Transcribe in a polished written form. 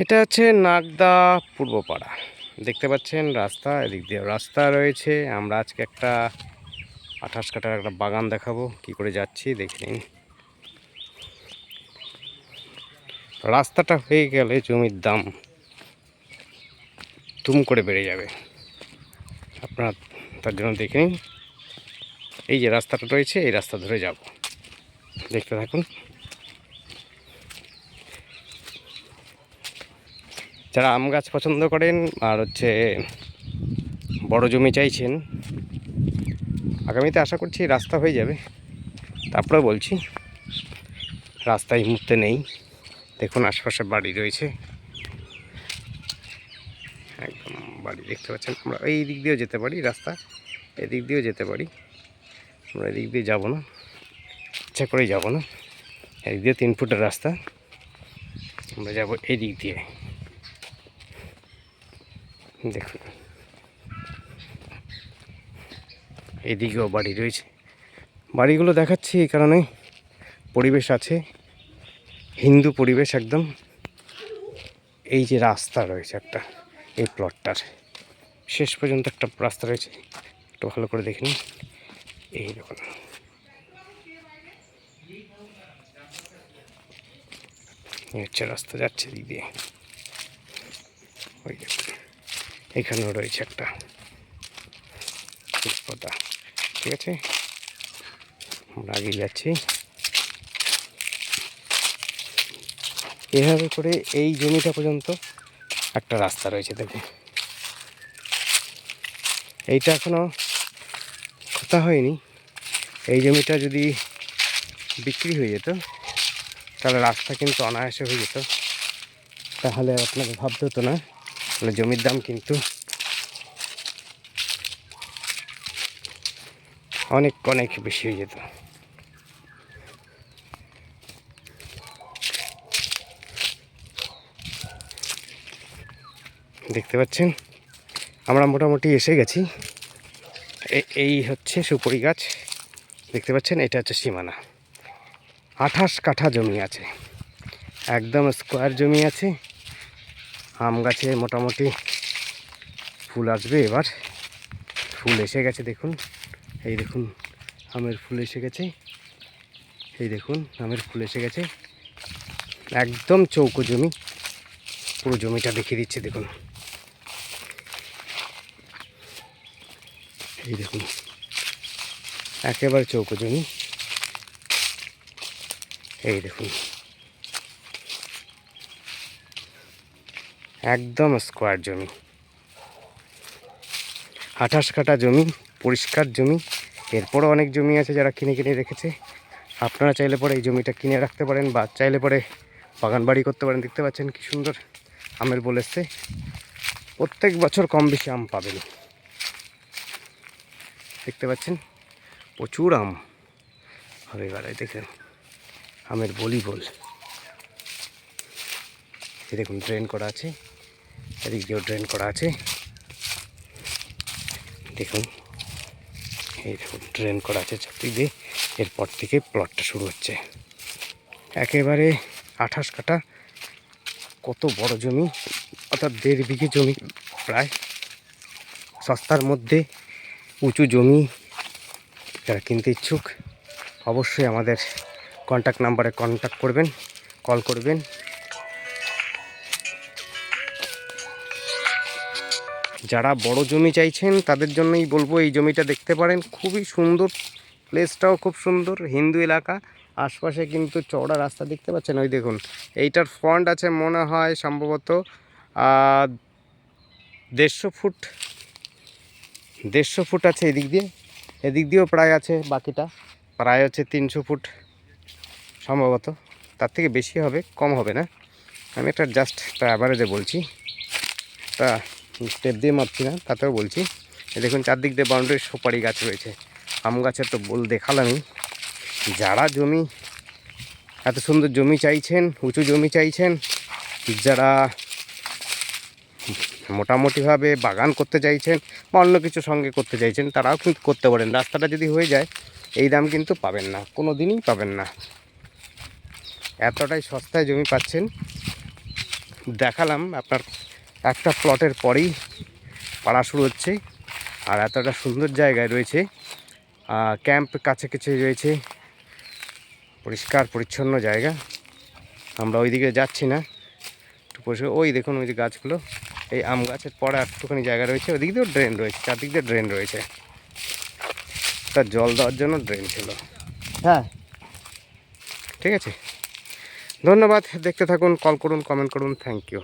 এটা হচ্ছে নাগদা পূর্বপাড়া। দেখতে পাচ্ছেন রাস্তা, এদিক দিয়ে রাস্তা রয়েছে। আমরা আজকে একটা 28 কাঠার একটা বাগান দেখাবো, কি করে যাচ্ছি দেখে নিন। রাস্তাটা হয়ে গেলে জমির দাম তুম করে বেড়ে যাবে, আপনারা তার জন্য দেখে নিন। এই যে রাস্তাটা রয়েছে, এই রাস্তা ধরে যাব, দেখতে থাকুন। যারা আম গাছ পছন্দ করেন আর হচ্ছে বড় জমি চাইছেন, আগামীতে আশা করছি রাস্তা হয়ে যাবে। তারপরে বলছি, রাস্তা এই মুহূর্তে নেই। দেখুন আশপাশে বাড়ি রয়েছে, একদম বাড়ি দেখতে পাচ্ছেন। আমরা এই দিক দিয়েও যেতে পারি, রাস্তা এদিক দিয়েও যেতে পারি। আমরা এদিক দিয়ে যাবো না, ইচ্ছা করেই যাবো না। এদিক দিয়ে 3 ফুটের রাস্তা, আমরা যাবো এই দিক দিয়ে। দেখুন এইদিকেও বাড়ি রয়েছে। বাড়িগুলো দেখাচ্ছি এই কারণে, পরিবেশ আছে, হিন্দু পরিবেশ একদম। এই যে রাস্তা রয়েছে একটা, এই প্লটটার শেষ পর্যন্ত একটা রাস্তা রয়েছে, একটু ভালো করে দেখে নিন। এই দেখুন, হচ্ছে রাস্তা যাচ্ছে দিক দিয়ে। ওই দেখুন এখানেও রয়েছে একটা ফুটপাতা, ঠিক আছে। আমরা আগে যাচ্ছি এভাবে করে। এই জমিটা পর্যন্ত একটা রাস্তা রয়েছে, দেখুন। এইটা এখনো কথা হয়নি। এই জমিটা যদি বিক্রি হয়ে যেত তাহলে রাস্তা কিন্তু অনায়াসে হয়ে যেত, তাহলে আপনাকে ভাবতে হতো না। তাহলে জমির দাম কিন্তু অনেক অনেক বেশি হয়ে যেত। দেখতে পাচ্ছেন আমরা মোটামুটি এসে গেছি। এই হচ্ছে সুপারি গাছ, দেখতে পাচ্ছেন। এটা হচ্ছে সীমানা। 28 কাঠা জমি আছে, একদম স্কোয়ার জমি আছে। আম গাছে মোটামুটি ফুল আসবে এবার। ফুল এসে গেছে দেখুন, এই দেখুন আমের ফুল এসে গেছে। এই দেখুন আমের ফুল এসে গেছে। একদম চৌকো জমি, পুরো জমিটা দেখিয়ে দিচ্ছে দেখুন। এই দেখুন একেবারে চৌকো জমি। এই দেখুন একদম স্কোয়ার জমি, 28 কাঠা জমি, পরিষ্কার জমি। এরপরও অনেক জমি আছে যারা কিনে কিনে রেখেছে। আপনারা চাইলে পরে এই জমিটা কিনে রাখতে পারেন, বা চাইলে পরে বাগান বাড়ি করতে পারেন। দেখতে পাচ্ছেন কি সুন্দর আমের বোল এসছে। প্রত্যেক বছর কম বেশি আম পাবেন, দেখতে পাচ্ছেন প্রচুর আম হবে এবারে। দেখেন আমের বলি বল। এই দেখুন ড্রেন করা আছে, এদিক দিয়েও ড্রেন করা আছে। দেখুন এই দেখুন ড্রেন করা আছে চারদিক দিয়ে। এরপর থেকে প্লটটা শুরু হচ্ছে। একেবারে 28 কাঠা, কত বড় জমি, অর্থাৎ 1.5 বিঘে জমি প্রায়। সস্তার মধ্যে উঁচু জমি, যারা কিনতে ইচ্ছুক অবশ্যই আমাদের কন্ট্যাক্ট নাম্বারে কন্ট্যাক্ট করবেন, কল করবেন। যারা বড় জমি চাইছেন তাদের জন্যই বলবো এই জমিটা দেখতে পারেন। খুবই সুন্দর, প্লেসটাও খুব সুন্দর, হিন্দু এলাকা। আশপাশে কিন্তু চওড়া রাস্তা দেখতে পাচ্ছেন। ওই দেখুন এইটার ফ্রন্ট আছে মনে হয় সম্ভবত 150 ফুট, 150 ফুট আছে এদিক দিয়ে। এদিক দিয়েও প্রায় আছে, বাকিটা প্রায় হচ্ছে 300 ফুট সম্ভবত। তার থেকে বেশি হবে, কম হবে না। আমি একটা জাস্ট একটা অ্যাভারেজে বলছি, তা স্টেপ দিয়ে মাপছি না, তাতেও বলছি। দেখুন চারদিক দিয়ে বাউন্ডারি সুপারি গাছ রয়েছে। আম গাছের তো বল দেখালামই। যারা জমি, এত সুন্দর জমি চাইছেন, উঁচু জমি চাইছেন, যারা মোটামুটিভাবে বাগান করতে চাইছেন বা অন্য কিছু সঙ্গে করতে চাইছেন, তারাও কিন্তু করতে পারেন। রাস্তাটা যদি হয়ে যায় এই দাম কিন্তু পাবেন না, কোনো দিনই পাবেন না। এতটাই সস্তায় জমি পাচ্ছেন, দেখালাম আপনার একটা প্লটের পরেই পাড়া শুরু হচ্ছে। আর এতটা সুন্দর জায়গায় রয়েছে, ক্যাম্প কাছে কাছে রয়েছে, পরিষ্কার পরিচ্ছন্ন জায়গা। আমরা ওইদিকে যাচ্ছি না, একটু পরিষ্কার। ওই দেখুন ওই যে গাছগুলো, এই আম গাছের পরে একটুখানি জায়গা রয়েছে, ওদিক দিয়েও ড্রেন রয়েছে, চারদিক দিয়ে ড্রেন রয়েছে, তার জল দেওয়ার জন্য ড্রেন ছিল। হ্যাঁ, ঠিক আছে, ধন্যবাদ। দেখতে থাকুন, কল করুন, কমেন্ট করুন। Thank you.